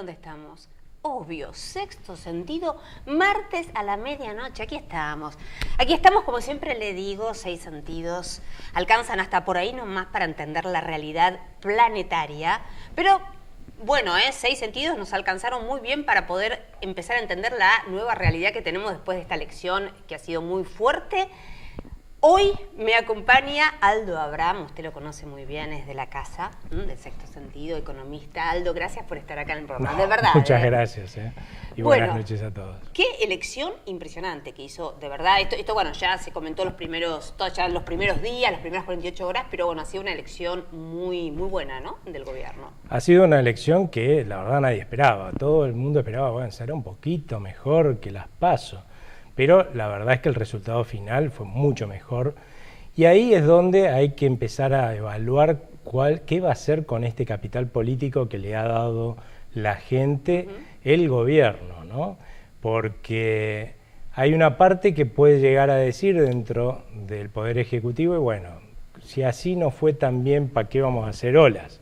¿dónde estamos? Obvio, Sexto Sentido, martes a la medianoche, aquí estamos. Aquí estamos, como siempre le digo, 6 sentidos alcanzan hasta por ahí nomás para entender la realidad planetaria, pero bueno, 6 sentidos nos alcanzaron muy bien para poder empezar a entender la nueva realidad que tenemos después de esta lección que ha sido muy fuerte. Hoy me acompaña Aldo Abraham, usted lo conoce muy bien, es de la casa, del Sexto Sentido, economista. Aldo, gracias por estar acá en el programa, de verdad. Muchas gracias, y buenas noches a todos. Qué elección impresionante que hizo, de verdad. Esto bueno, ya se comentó los primeros días, las primeras 48 horas, pero bueno, ha sido una elección muy buena, ¿no?, del gobierno. Ha sido una elección que la verdad nadie esperaba, todo el mundo esperaba, bueno, será un poquito mejor que las PASO. Pero la verdad es que el resultado final fue mucho mejor y ahí es donde hay que empezar a evaluar qué va a hacer con este capital político que le ha dado la gente, el gobierno, ¿no? Porque hay una parte que puede llegar a decir dentro del Poder Ejecutivo, y bueno, si así no fue tan bien, ¿para qué vamos a hacer olas?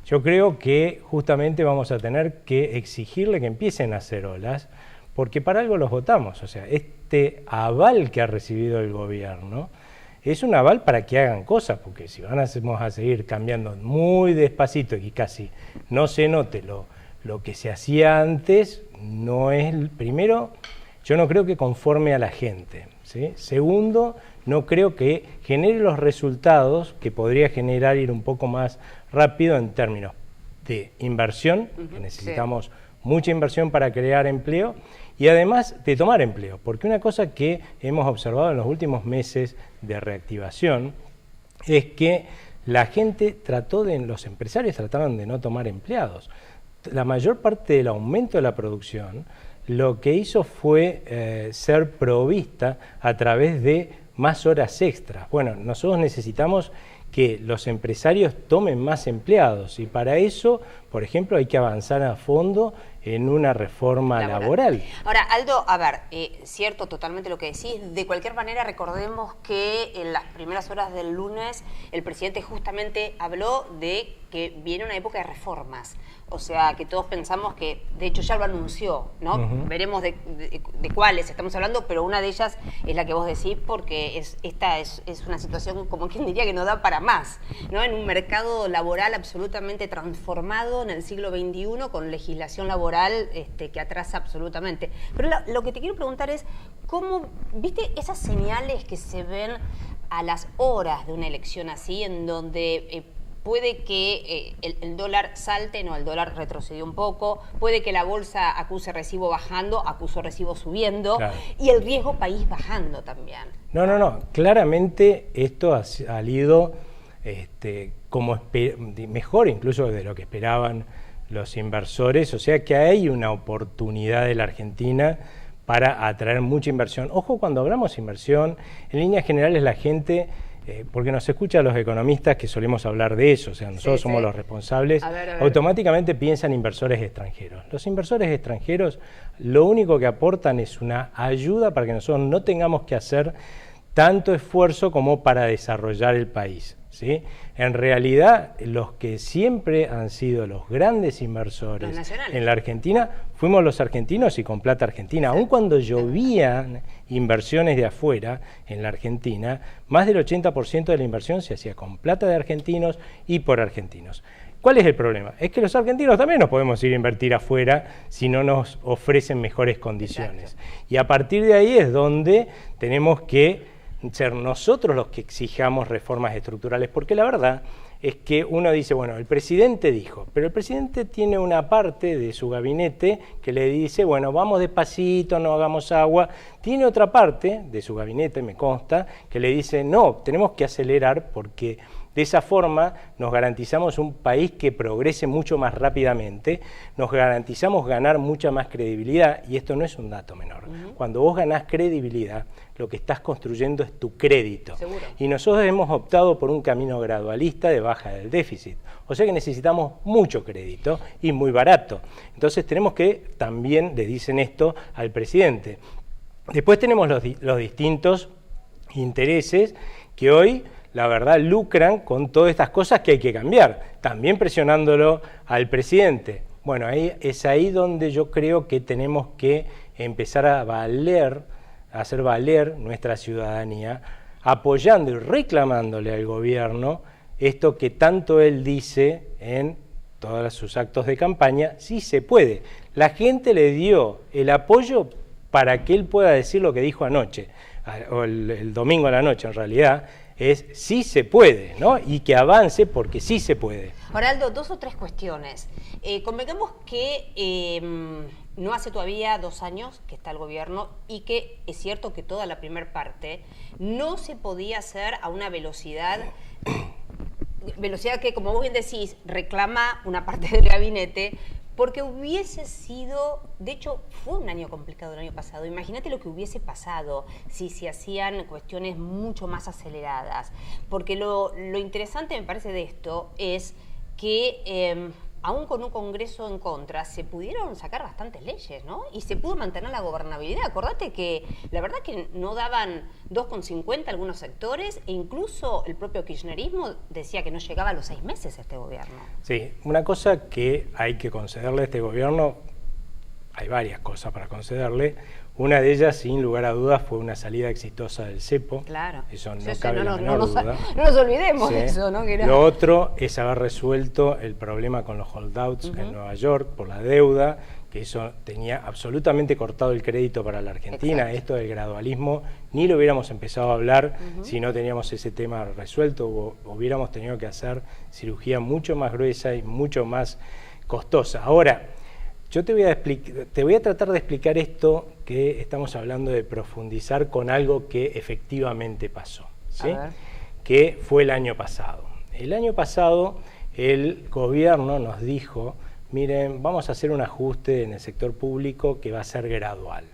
Yo creo que justamente vamos a tener que exigirle que empiecen a hacer olas, porque para algo los votamos. O sea, este aval que ha recibido el gobierno es un aval para que hagan cosas, porque si vamos a seguir cambiando muy despacito y casi no se note lo que se hacía antes, no es, primero, yo no creo que conforme a la gente, ¿sí? Segundo, no creo que genere los resultados que podría generar ir un poco más rápido en términos de inversión, que necesitamos mucha inversión para crear empleo, y además de tomar empleo, porque una cosa que hemos observado en los últimos meses de reactivación es que la gente los empresarios trataron de no tomar empleados. La mayor parte del aumento de la producción lo que hizo fue ser provista a través de más horas extras. Bueno, nosotros necesitamos que los empresarios tomen más empleados y para eso, por ejemplo, hay que avanzar a fondo en una reforma laboral. Ahora, Aldo, a ver, cierto totalmente lo que decís. De cualquier manera, recordemos que en las primeras horas del lunes el presidente justamente habló de que viene una época de reformas. O sea, que todos pensamos que, de hecho ya lo anunció, ¿no? Veremos de cuáles estamos hablando, pero una de ellas es la que vos decís, porque esta es una situación, como quien diría, que no da para más, ¿no? En un mercado laboral absolutamente transformado en el siglo XXI, con legislación laboral que atrasa absolutamente. Pero lo que te quiero preguntar es, ¿cómo viste esas señales que se ven a las horas de una elección así, en donde puede que el dólar salte, no, el dólar retrocedió un poco, puede que la bolsa acuse recibo bajando, acusó recibo subiendo, claro, y el riesgo país bajando también? No, claramente esto ha salido como mejor incluso de lo que esperaban los inversores, o sea que hay una oportunidad de la Argentina para atraer mucha inversión. Ojo, cuando hablamos de inversión, en líneas generales la gente, porque nos escucha a los economistas que solemos hablar de eso, o sea, nosotros somos los responsables, a ver. Automáticamente piensan inversores extranjeros. Los inversores extranjeros lo único que aportan es una ayuda para que nosotros no tengamos que hacer tanto esfuerzo como para desarrollar el país, ¿sí? En realidad, los que siempre han sido los grandes inversores en la Argentina, fuimos los argentinos y con plata argentina. Aun cuando llovían inversiones de afuera en la Argentina, más del 80% de la inversión se hacía con plata de argentinos y por argentinos. ¿Cuál es el problema? Es que los argentinos también nos podemos ir a invertir afuera si no nos ofrecen mejores condiciones. Exacto. Y a partir de ahí es donde tenemos que ser nosotros los que exijamos reformas estructurales, porque la verdad es que uno dice, bueno, el presidente dijo, pero el presidente tiene una parte de su gabinete que le dice, bueno, vamos despacito, no hagamos agua. Tiene otra parte de su gabinete, me consta, que le dice, no, tenemos que acelerar porque de esa forma nos garantizamos un país que progrese mucho más rápidamente, nos garantizamos ganar mucha más credibilidad, y esto no es un dato menor. Cuando vos ganás credibilidad, lo que estás construyendo es tu crédito. Seguro. Y nosotros hemos optado por un camino gradualista de baja del déficit. O sea que necesitamos mucho crédito y muy barato. Entonces tenemos que, también le dicen esto al presidente. Después tenemos los distintos intereses que hoy, la verdad, lucran con todas estas cosas que hay que cambiar. También presionándolo al presidente. Bueno, es ahí donde yo creo que tenemos que empezar a hacer valer nuestra ciudadanía, apoyando y reclamándole al gobierno esto que tanto él dice en todos sus actos de campaña: sí se puede. La gente le dio el apoyo para que él pueda decir lo que dijo anoche, o el domingo a la noche en realidad, es sí se puede, ¿no? Y que avance porque sí se puede. Ahora, Aldo, 2 o 3 cuestiones. Convengamos que no hace todavía 2 años que está el gobierno y que es cierto que toda la primera parte no se podía hacer a una velocidad que, como vos bien decís, reclama una parte del gabinete, porque hubiese sido, de hecho, fue un año complicado el año pasado. Imagínate lo que hubiese pasado si se hacían cuestiones mucho más aceleradas. Porque lo interesante, me parece, de esto es que, aún con un Congreso en contra, se pudieron sacar bastantes leyes, ¿no? Y se pudo mantener la gobernabilidad. Acordate que la verdad que no daban 2,50 algunos sectores, e incluso el propio kirchnerismo decía que no llegaba a los 6 meses este gobierno. Sí, una cosa que hay que concederle a este gobierno, hay varias cosas para concederle. Una de ellas, sin lugar a dudas, fue una salida exitosa del cepo. Claro. Eso no cabe la menor duda. No nos olvidemos de eso, ¿no? Lo otro es haber resuelto el problema con los holdouts en Nueva York por la deuda, que eso tenía absolutamente cortado el crédito para la Argentina. Exacto. Esto del gradualismo ni lo hubiéramos empezado a hablar si no teníamos ese tema resuelto, o hubiéramos tenido que hacer cirugía mucho más gruesa y mucho más costosa. Ahora, yo te voy a tratar de explicar esto que estamos hablando de profundizar con algo que efectivamente pasó, ¿sí? Que fue el año pasado. El año pasado el gobierno nos dijo: miren, vamos a hacer un ajuste en el sector público que va a ser gradual.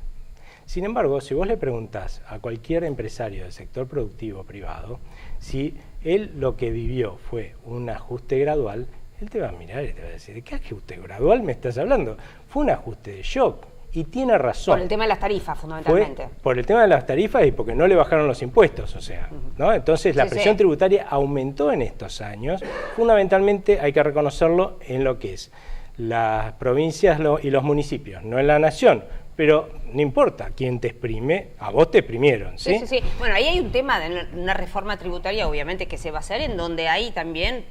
Sin embargo, si vos le preguntás a cualquier empresario del sector productivo privado si él lo que vivió fue un ajuste gradual, él te va a mirar y te va a decir: ¿de qué ajuste gradual me estás hablando? Fue un ajuste de shock. Y tiene razón. Por el tema de las tarifas, fundamentalmente. Fue por el tema de las tarifas y porque no le bajaron los impuestos, o sea, ¿no? Entonces la presión tributaria aumentó en estos años, fundamentalmente, hay que reconocerlo, en lo que es las provincias y los municipios, no en la nación. Pero no importa quién te exprime, a vos te exprimieron, ¿sí? Sí. Bueno, ahí hay un tema de una reforma tributaria, obviamente, que se va a hacer, en donde hay también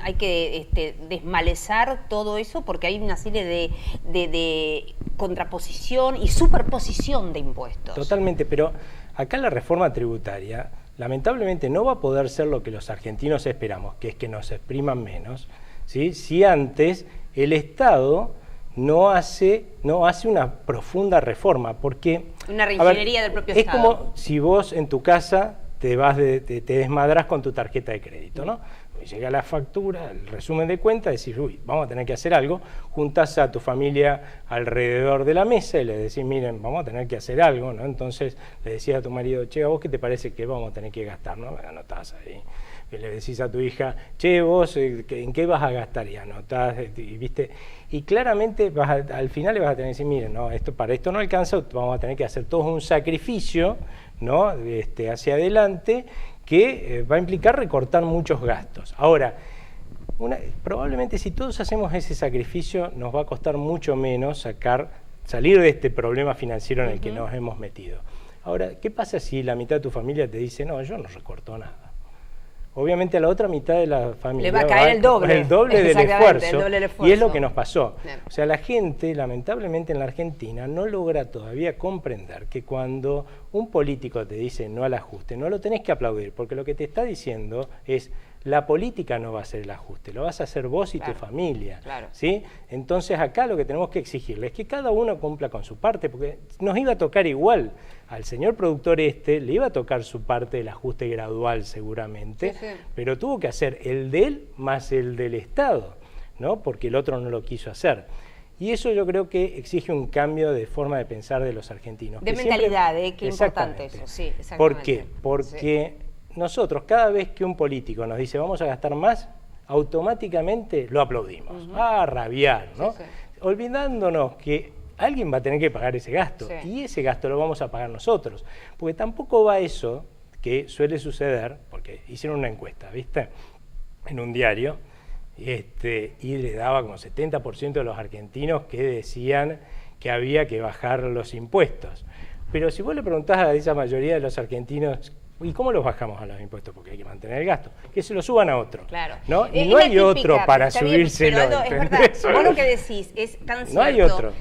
hay que desmalezar todo eso, porque hay una serie de contraposición y superposición de impuestos. Totalmente, pero acá la reforma tributaria, lamentablemente, no va a poder ser lo que los argentinos esperamos, que es que nos expriman menos, ¿sí? Si antes el Estado no hace una profunda reforma, porque una reingeniería del propio Estado. Es como si vos en tu casa te desmadrás con tu tarjeta de crédito, ¿no? Llega la factura, el resumen de cuentas, decís: uy, vamos a tener que hacer algo. Juntás a tu familia alrededor de la mesa y le decís: miren, vamos a tener que hacer algo, ¿no? Entonces le decís a tu marido: che, ¿a vos qué te parece que vamos a tener que gastar, no? Anotás ahí. Y le decís a tu hija: che, vos, ¿en qué vas a gastar? Y anotás, ¿viste? Y claramente al final le vas a tener que decir: miren, no, para esto no alcanza, vamos a tener que hacer todo un sacrificio, ¿no? Hacia adelante, que va a implicar recortar muchos gastos. Ahora, probablemente si todos hacemos ese sacrificio, nos va a costar mucho menos salir de este problema financiero en el que nos hemos metido. Ahora, ¿qué pasa si la mitad de tu familia te dice: no, yo no recorto nada? Obviamente a la otra mitad de la familia le va a caer el doble del esfuerzo, y es lo que nos pasó. Bien. O sea, la gente, lamentablemente en la Argentina, no logra todavía comprender que cuando un político te dice no al ajuste, no lo tenés que aplaudir, porque lo que te está diciendo es: la política no va a hacer el ajuste, lo vas a hacer vos y tu familia. Claro. ¿Sí? Entonces acá lo que tenemos que exigirle es que cada uno cumpla con su parte, porque nos iba a tocar igual. Al señor productor le iba a tocar su parte del ajuste gradual seguramente, pero tuvo que hacer el de él más el del Estado, ¿no? Porque el otro no lo quiso hacer. Y eso yo creo que exige un cambio de forma de pensar de los argentinos. De mentalidad, qué importante eso, sí, exactamente. ¿Por qué? Porque nosotros, cada vez que un político nos dice vamos a gastar más, automáticamente lo aplaudimos, a rabiar, ¿no? Olvidándonos que alguien va a tener que pagar ese gasto, y ese gasto lo vamos a pagar nosotros, porque tampoco va eso que suele suceder, porque hicieron una encuesta, ¿viste? En un diario, y le daba como 70% de los argentinos que decían que había que bajar los impuestos. Pero si vos le preguntás a esa mayoría de los argentinos, ¿y cómo los bajamos a los impuestos? Porque hay que mantener el gasto. Que se lo suban a otro. Claro. ¿No? Y no hay típica, otro para subírselo. Pero es verdad, vos lo que decís es tan cierto. No hay otro.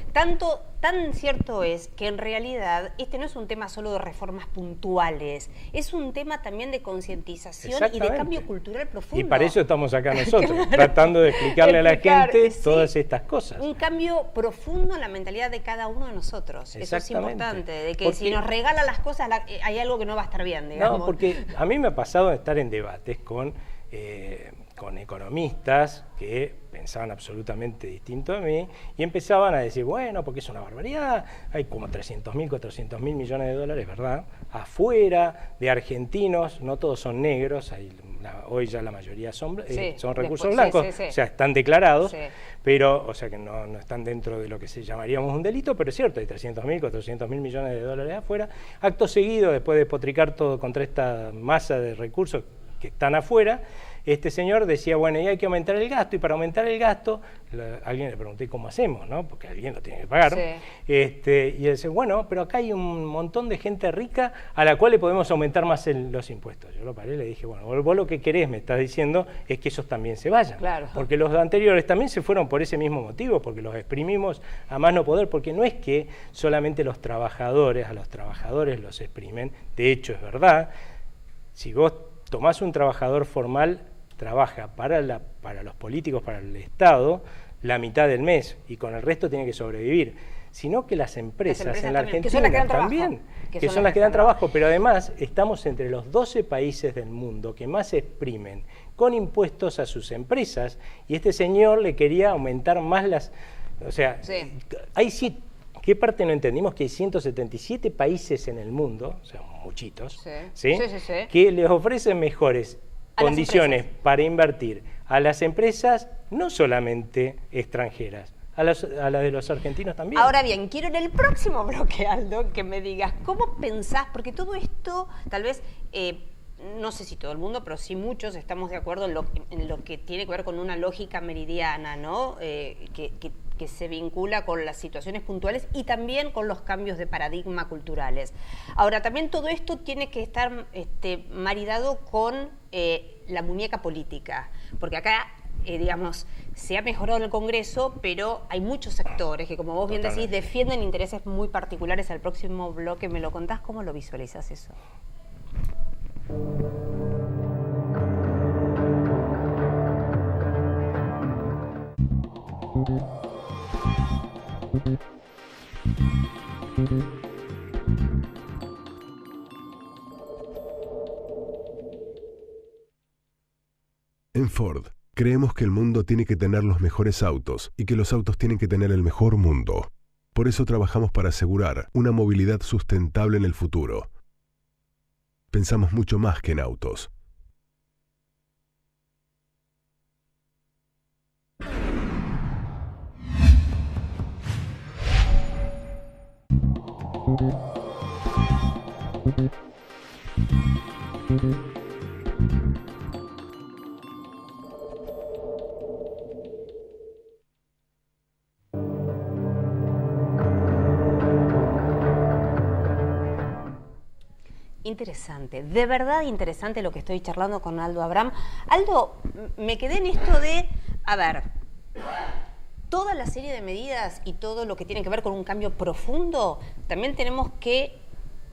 Tan cierto es que en realidad este no es un tema solo de reformas puntuales, es un tema también de concientización y de cambio cultural profundo. Y para eso estamos acá nosotros, claro, tratando de explicarle a la gente todas estas cosas. Un cambio profundo en la mentalidad de cada uno de nosotros. Eso es importante, de que si nos regalan las cosas hay algo que no va a estar bien, digamos. No, porque a mí me ha pasado estar en debates con economistas que pensaban absolutamente distinto a mí y empezaban a decir, bueno, porque es una barbaridad, hay como 300.000, 400.000 millones de dólares, ¿verdad?, afuera de argentinos, no todos son negros, hoy ya la mayoría son recursos blancos, o sea, están declarados, pero, o sea que no están dentro de lo que se llamaríamos un delito, pero es cierto, hay 300.000, 400.000 millones de dólares afuera. Acto seguido, después de potricar todo contra esta masa de recursos que están afuera, este señor decía, bueno, y hay que aumentar el gasto, y para aumentar el gasto, alguien le pregunté cómo hacemos, ¿no? Porque alguien lo tiene que pagar. Y él dice, bueno, pero acá hay un montón de gente rica a la cual le podemos aumentar más los impuestos. Yo lo paré y le dije, bueno, vos lo que querés, me estás diciendo, es que esos también se vayan. Claro. Porque los anteriores también se fueron por ese mismo motivo, porque los exprimimos a más no poder, porque no es que solamente a los trabajadores los exprimen, de hecho es verdad, si vos tomás un trabajador formal, trabaja para los políticos, para el Estado, la mitad del mes, y con el resto tiene que sobrevivir. Sino que las empresas en la Argentina también, que son las que dan trabajo, pero además estamos entre los 12 países del mundo que más exprimen con impuestos a sus empresas, y este señor le quería aumentar más las... O sea, ¿qué parte no entendimos? Que hay 177 países en el mundo, o sea, muchitos, que les ofrecen mejores condiciones para invertir a las empresas, no solamente extranjeras, a las de los argentinos también. Ahora bien, quiero en el próximo bloque, Aldo, que me digas, ¿cómo pensás? Porque todo esto, tal vez, no sé si todo el mundo, pero sí muchos estamos de acuerdo en lo que tiene que ver con una lógica meridiana, ¿no? Que se vincula con las situaciones puntuales y también con los cambios de paradigma culturales. Ahora, también todo esto tiene que estar maridado con la muñeca política, porque acá, digamos, se ha mejorado en el Congreso, pero hay muchos sectores que, como vos bien decís, defienden intereses muy particulares. Al próximo bloque me lo contás, ¿cómo lo visualizás eso? En Ford, creemos que el mundo tiene que tener los mejores autos y que los autos tienen que tener el mejor mundo. Por eso trabajamos para asegurar una movilidad sustentable en el futuro. Pensamos mucho más que en autos. Interesante, de verdad interesante lo que estoy charlando con Aldo Abraham. Aldo, me quedé en esto de, a ver, toda la serie de medidas y todo lo que tiene que ver con un cambio profundo, también tenemos que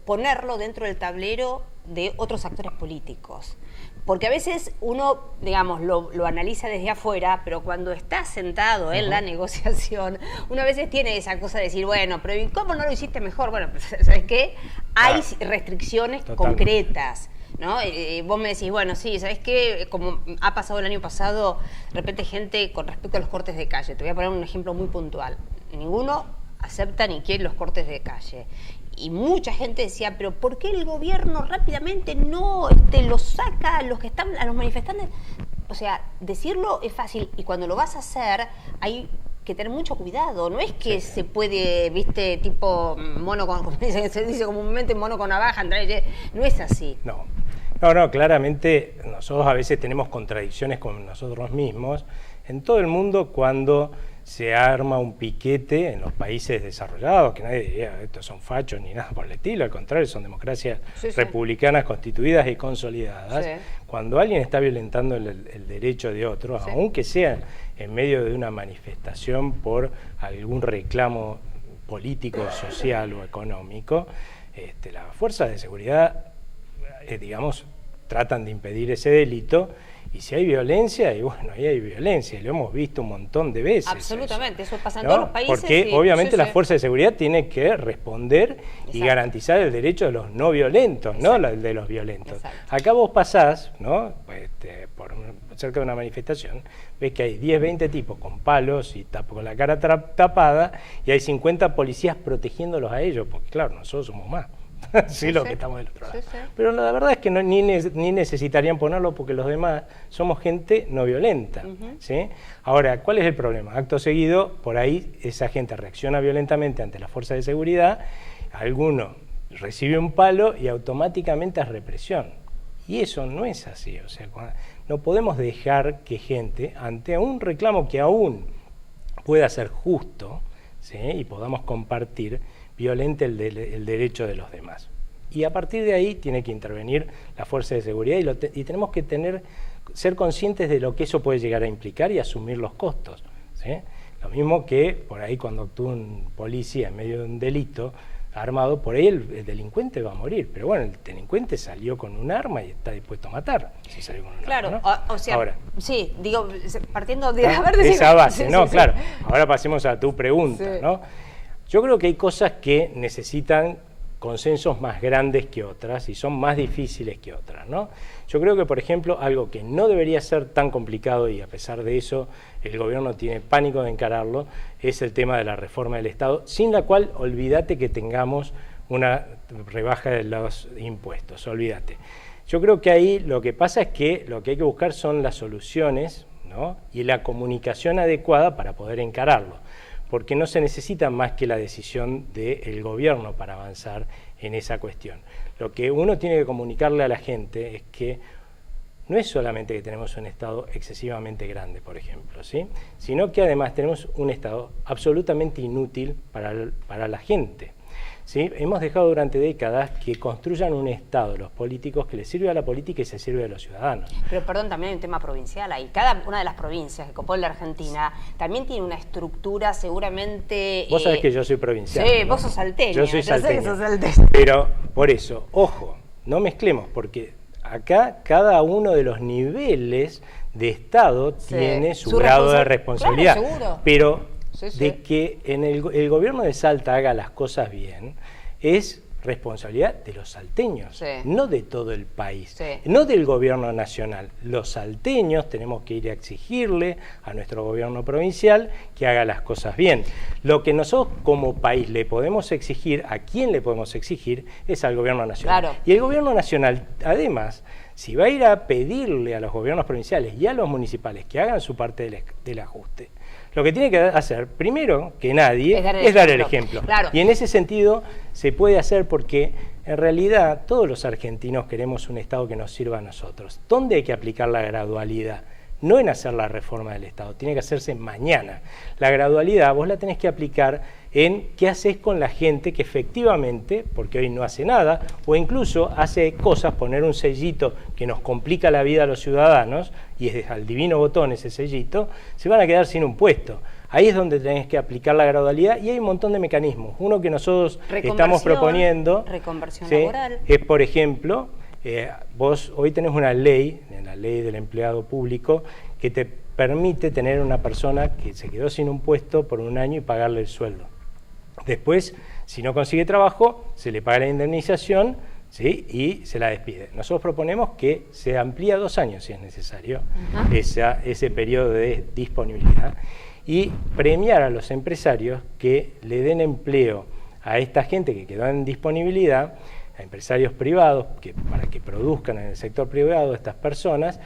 ponerlo dentro del tablero de otros actores políticos. Porque a veces uno, digamos, lo analiza desde afuera, pero cuando está sentado en la negociación, uno a veces tiene esa cosa de decir, bueno, pero ¿y cómo no lo hiciste mejor? Bueno, ¿sabes qué? Hay restricciones concretas, ¿no? Vos me decís, bueno, sí, ¿sabes qué? Como ha pasado el año pasado, de repente gente con respecto a los cortes de calle. Te voy a poner un ejemplo muy puntual. Ninguno acepta ni quiere los cortes de calle. Y mucha gente decía, pero ¿por qué el gobierno rápidamente no los saca a los que están, a los manifestantes? O sea, decirlo es fácil y cuando lo vas a hacer hay que tener mucho cuidado. No es que se puede, viste, tipo mono con, como se dice comúnmente, mono con navaja, no es así. No, claramente nosotros a veces tenemos contradicciones con nosotros mismos En todo el mundo, cuando se arma un piquete en los países desarrollados, que nadie diría estos son fachos ni nada por el estilo, al contrario, son democracias republicanas constituidas y consolidadas. Cuando alguien está violentando el derecho de otro, aunque sea en medio de una manifestación por algún reclamo político, social o económico, las fuerzas de seguridad, digamos, tratan de impedir ese delito. Y si hay violencia, y bueno, ahí hay violencia, y lo hemos visto un montón de veces. Absolutamente, eso pasa en todos los países. Porque obviamente las fuerzas de seguridad tienen que responder y garantizar el derecho de los no violentos, no el de los violentos. Acá vos pasás, ¿no? Por cerca de una manifestación, ves que hay 10, 20 tipos con palos y con la cara tapada, y hay 50 policías protegiéndolos a ellos, porque claro, nosotros somos más. Los que estamos del otro lado. Pero la verdad es que ni necesitarían ponerlo porque los demás somos gente no violenta. ¿Sí? Ahora, ¿cuál es el problema? Acto seguido, por ahí esa gente reacciona violentamente ante las fuerzas de seguridad, alguno recibe un palo y automáticamente es represión. Y eso no es así. O sea, no podemos dejar que gente, ante un reclamo que aún pueda ser justo, ¿sí? Y podamos compartir, violente el derecho de los demás. Y a partir de ahí tiene que intervenir la fuerza de seguridad y tenemos que ser conscientes de lo que eso puede llegar a implicar y asumir los costos. ¿Sí? Lo mismo que por ahí cuando actúa un policía en medio de un delito armado, por ahí el delincuente va a morir. Pero bueno, el delincuente salió con un arma y está dispuesto a matar. Si salió con un arma, ¿no? O sea, ahora, sí, digo, partiendo de esa base, ¿no? Claro. Ahora pasemos a tu pregunta, ¿no? Yo creo que hay cosas que necesitan consensos más grandes que otras y son más difíciles que otras, ¿no? Yo creo que, por ejemplo, algo que no debería ser tan complicado y a pesar de eso el gobierno tiene pánico de encararlo, es el tema de la reforma del Estado, sin la cual olvídate que tengamos una rebaja de los impuestos, olvídate. Yo creo que ahí lo que pasa es que lo que hay que buscar son las soluciones, ¿no? Y la comunicación adecuada para poder encararlo, porque no se necesita más que la decisión del gobierno para avanzar en esa cuestión. Lo que uno tiene que comunicarle a la gente es que no es solamente que tenemos un Estado excesivamente grande, por ejemplo, ¿sí? Sino que además tenemos un Estado absolutamente inútil para la gente. ¿Sí? Hemos dejado durante décadas que construyan un Estado, los políticos, que les sirve a la política y se sirve a los ciudadanos. Pero perdón, también hay un tema provincial ahí. Cada una de las provincias que compone la Argentina también tiene una estructura seguramente... Vos sabés que yo soy provincial. Sí, ¿no? Vos sos salteño. Yo soy salteño. Pero por eso, ojo, no mezclemos, porque acá cada uno de los niveles de Estado tiene su grado de responsabilidad. Claro, seguro. Pero de que en el gobierno de Salta haga las cosas bien es responsabilidad de los salteños, no de todo el país, no del gobierno nacional. Los salteños tenemos que ir a exigirle a nuestro gobierno provincial que haga las cosas bien. Lo que nosotros como país le podemos exigir, ¿a quién le podemos exigir? Es al gobierno nacional. Claro. Y el gobierno nacional, además, si va a ir a pedirle a los gobiernos provinciales y a los municipales que hagan su parte del ajuste, lo que tiene que hacer, primero que nadie, es dar el ejemplo. Claro. Y en ese sentido se puede hacer porque en realidad todos los argentinos queremos un Estado que nos sirva a nosotros. ¿Dónde hay que aplicar la gradualidad? No en hacer la reforma del Estado, tiene que hacerse mañana. La gradualidad vos la tenés que aplicar en qué haces con la gente que efectivamente, porque hoy no hace nada, o incluso hace cosas, poner un sellito que nos complica la vida a los ciudadanos, y es al divino botón ese sellito, se van a quedar sin un puesto. Ahí es donde tenés que aplicar la gradualidad y hay un montón de mecanismos. Uno que nosotros estamos proponiendo laboral. Es, por ejemplo, vos hoy tenés una ley, la ley del empleado público, que te permite tener una persona que se quedó sin un puesto por un año y pagarle el sueldo. Después, si no consigue trabajo, se le paga la indemnización, ¿sí? Y se la despide. Nosotros proponemos que se amplíe a 2 años, si es necesario, ese periodo de disponibilidad, y premiar a los empresarios que le den empleo a esta gente que quedó en disponibilidad, a empresarios privados, para que produzcan en el sector privado estas personas,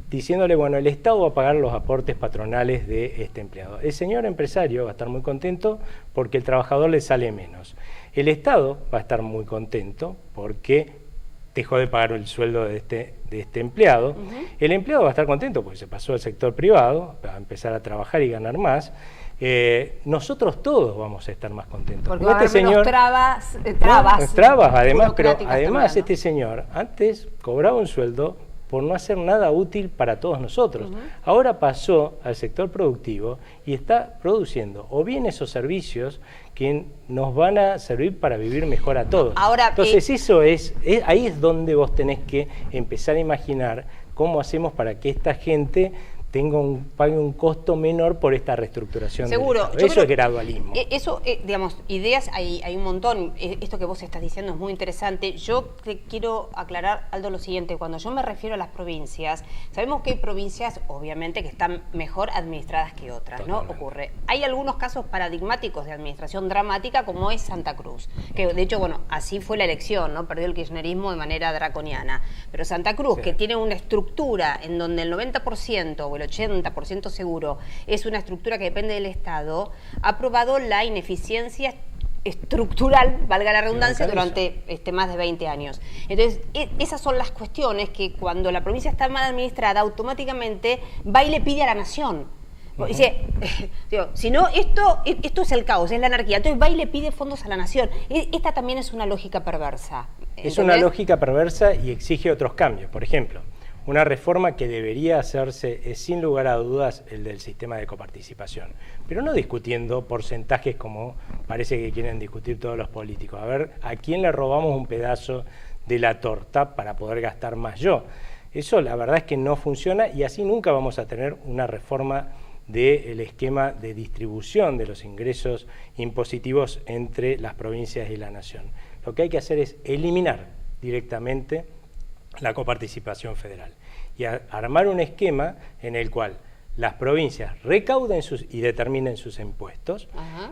diciéndole, bueno, el Estado va a pagar los aportes patronales de este empleado. El señor empresario va a estar muy contento porque el trabajador le sale menos. El Estado va a estar muy contento porque dejó de pagar el sueldo de este empleado. El empleado va a estar contento porque se pasó al sector privado, va a empezar a trabajar y ganar más. Nosotros todos vamos a estar más contentos. Porque va a haber menos trabas. Además, pero además este señor antes cobraba un sueldo por no hacer nada útil para todos nosotros. Ahora pasó al sector productivo y está produciendo o bienes o servicios que nos van a servir para vivir mejor a todos. Ahora, entonces ahí es donde vos tenés que empezar a imaginar cómo hacemos para que esta gente pague un costo menor por esta reestructuración. Seguro. Eso es gradualismo. Eso, digamos, ideas hay un montón. Esto que vos estás diciendo es muy interesante. Yo te quiero aclarar, Aldo, lo siguiente. Cuando yo me refiero a las provincias, sabemos que hay provincias, obviamente, que están mejor administradas que otras, ¿no? Ocurre. Hay algunos casos paradigmáticos de administración dramática, como es Santa Cruz, que de hecho, bueno, así fue la elección, ¿no? Perdió el kirchnerismo de manera draconiana. Pero Santa Cruz, que tiene una estructura en donde el 90% o el 80% seguro es una estructura que depende del Estado, ha probado la ineficiencia estructural, valga la redundancia, durante más de 20 años. Entonces, esas son las cuestiones que cuando la provincia está mal administrada, automáticamente va y le pide a la nación. Dice, si no, esto es el caos, es la anarquía. Entonces va y le pide fondos a la nación. Esta también es una lógica perversa. ¿Entendés? Es una lógica perversa y exige otros cambios. Por ejemplo, una reforma que debería hacerse es sin lugar a dudas el del sistema de coparticipación, pero no discutiendo porcentajes como parece que quieren discutir todos los políticos. A ver, ¿a quién le robamos un pedazo de la torta para poder gastar más yo? Eso la verdad es que no funciona y así nunca vamos a tener una reforma del esquema de distribución de los ingresos impositivos entre las provincias y la nación. Lo que hay que hacer es eliminar directamente la coparticipación federal y armar un esquema en el cual las provincias recauden y determinen sus impuestos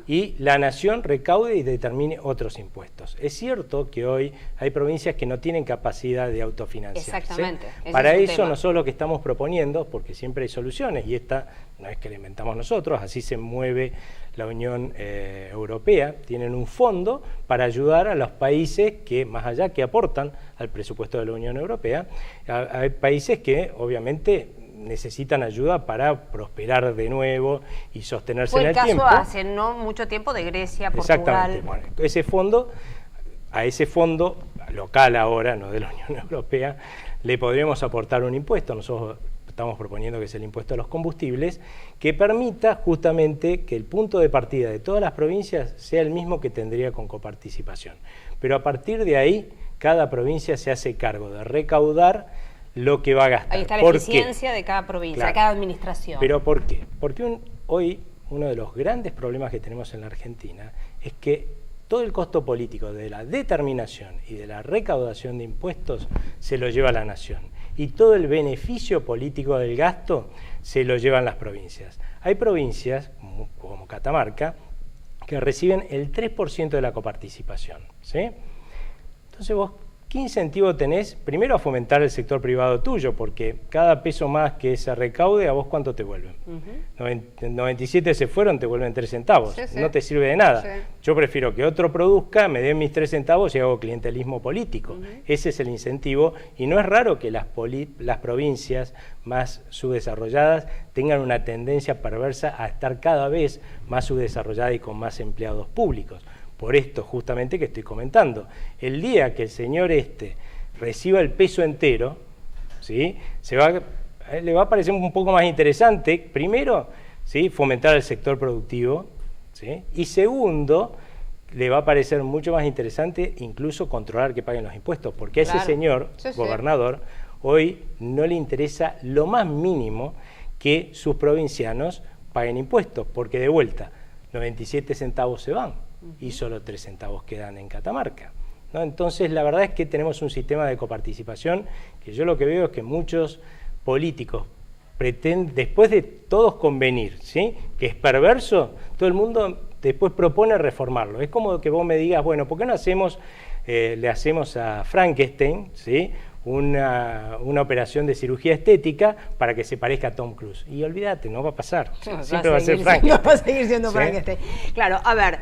y la nación recaude y determine otros impuestos. Es cierto que hoy hay provincias que no tienen capacidad de autofinanciarse. Exactamente. Para eso nosotros lo que estamos proponiendo, porque siempre hay soluciones y esta no es que la inventamos nosotros, así se mueve la Unión Europea, tienen un fondo para ayudar a los países que, más allá que aportan al presupuesto de la Unión Europea, hay países que obviamente necesitan ayuda para prosperar de nuevo y sostenerse en el tiempo. Fue el caso hace no mucho tiempo de Grecia, Portugal. Exactamente. Bueno, a ese fondo local ahora, no de la Unión Europea, le podríamos aportar un impuesto. Nosotros estamos proponiendo que es el impuesto a los combustibles, que permita justamente que el punto de partida de todas las provincias sea el mismo que tendría con coparticipación. Pero a partir de ahí, cada provincia se hace cargo de recaudar lo que va a gastar. Ahí está la eficiencia de cada provincia, de cada administración. ¿Pero por qué? Porque hoy uno de los grandes problemas que tenemos en la Argentina es que todo el costo político de la determinación y de la recaudación de impuestos se lo lleva la nación. Y todo el beneficio político del gasto se lo llevan las provincias. Hay provincias, como Catamarca, que reciben el 3% de la coparticipación, ¿sí? Entonces vos, ¿qué incentivo tenés? Primero a fomentar el sector privado tuyo, porque cada peso más que se recaude, ¿a vos cuánto te vuelven? 97 se fueron, te vuelven 3 centavos. Sí, sí. No te sirve de nada. Sí. Yo prefiero que otro produzca, me den mis 3 centavos y hago clientelismo político. Ese es el incentivo y no es raro que las provincias más subdesarrolladas tengan una tendencia perversa a estar cada vez más subdesarrolladas y con más empleados públicos. Por esto justamente que estoy comentando. El día que el señor reciba el peso entero, ¿sí? Le va a parecer un poco más interesante, primero, ¿sí? Fomentar el sector productivo, ¿sí? Y segundo, le va a parecer mucho más interesante incluso controlar que paguen los impuestos, porque a ese señor, gobernador, hoy no le interesa lo más mínimo que sus provincianos paguen impuestos, porque de vuelta, 97 centavos se van y solo 3 centavos quedan en Catamarca, ¿no? Entonces la verdad es que tenemos un sistema de coparticipación que yo lo que veo es que muchos políticos pretenden, después de todos convenir, ¿sí?, que es perverso, todo el mundo después propone reformarlo. Es como que vos me digas, bueno, ¿por qué no le hacemos a Frankenstein, ¿sí?, una operación de cirugía estética para que se parezca a Tom Cruise. Y olvídate, no va a pasar. Siempre va a ser Frankenstein. Va a seguir siendo ¿Sí? Frankenstein. Claro, a ver,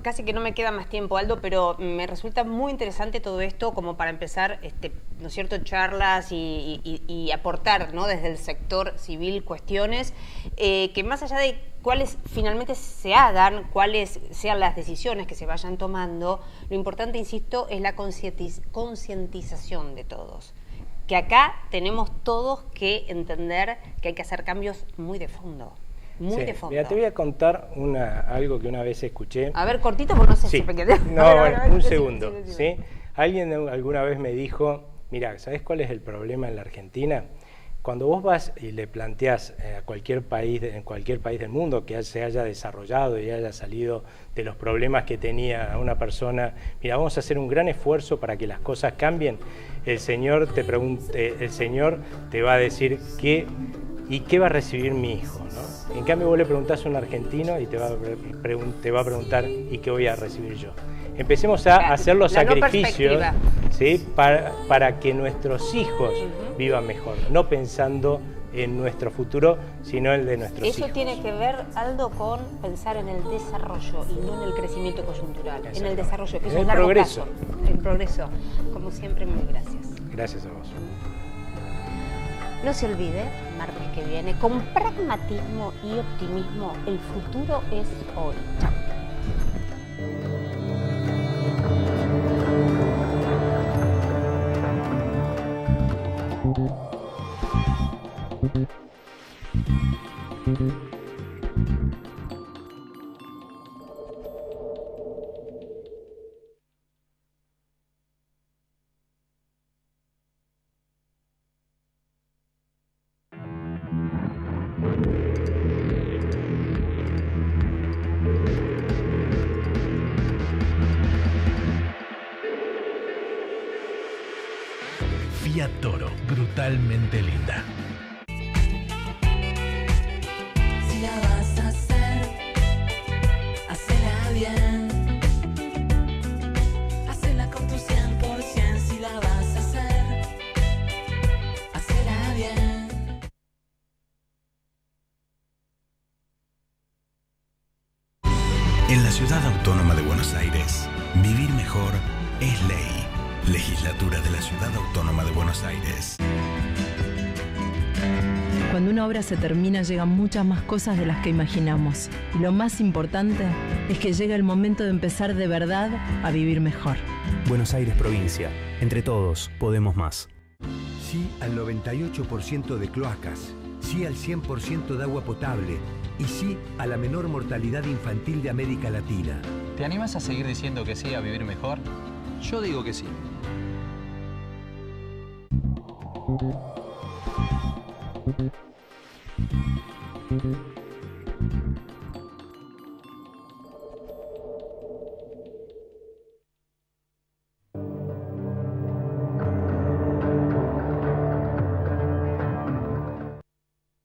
casi que no me queda más tiempo, Aldo, pero me resulta muy interesante todo esto como para empezar, ¿no es cierto?, charlas y aportar, ¿no?, desde el sector civil cuestiones que más allá de cuáles finalmente se hagan, cuáles sean las decisiones que se vayan tomando, lo importante, insisto, es la concientización de todos. Que acá tenemos todos que entender que hay que hacer cambios muy de fondo. Muy de fondo. Mira, te voy a contar algo que una vez escuché. A ver, cortito, porque no sé si... Un segundo. ¿Sí? Alguien alguna vez me dijo, mira, ¿sabes cuál es el problema en la Argentina? Cuando vos vas y le planteás a cualquier país, en cualquier país del mundo que se haya desarrollado y haya salido de los problemas que tenía una persona, mira, vamos a hacer un gran esfuerzo para que las cosas cambien, el Señor te va a decir qué va a recibir mi hijo, ¿no? En cambio vos le preguntás a un argentino y te va a preguntar ¿y qué voy a recibir yo? Empecemos a hacer los sacrificios, ¿sí?, para que nuestros hijos vivan mejor, no pensando en nuestro futuro, sino en el de nuestros hijos. Eso tiene que ver, Aldo, con pensar en el desarrollo y no en el crecimiento coyuntural, en el desarrollo, que es un largo plazo. El progreso. Como siempre, muy gracias. Gracias a vos. No se olvide, martes que viene, con pragmatismo y optimismo, el futuro es hoy. Chao. Fiat Toro, brutalmente linda. Si la vas a hacer, hacela bien. Hacela con tu 100%. Si la vas a hacer, hacela bien. En la Ciudad Autónoma de Buenos Aires, vivir mejor es ley. Legislatura de la Ciudad Autónoma de Buenos Aires. Cuando una obra se termina, llegan muchas más cosas de las que imaginamos. Y lo más importante es que llega el momento de empezar de verdad a vivir mejor. Buenos Aires Provincia. Entre todos, podemos más. Sí al 98% de cloacas. Sí al 100% de agua potable. Y sí a la menor mortalidad infantil de América Latina. ¿Te animas a seguir diciendo que sí a vivir mejor? Yo digo que sí.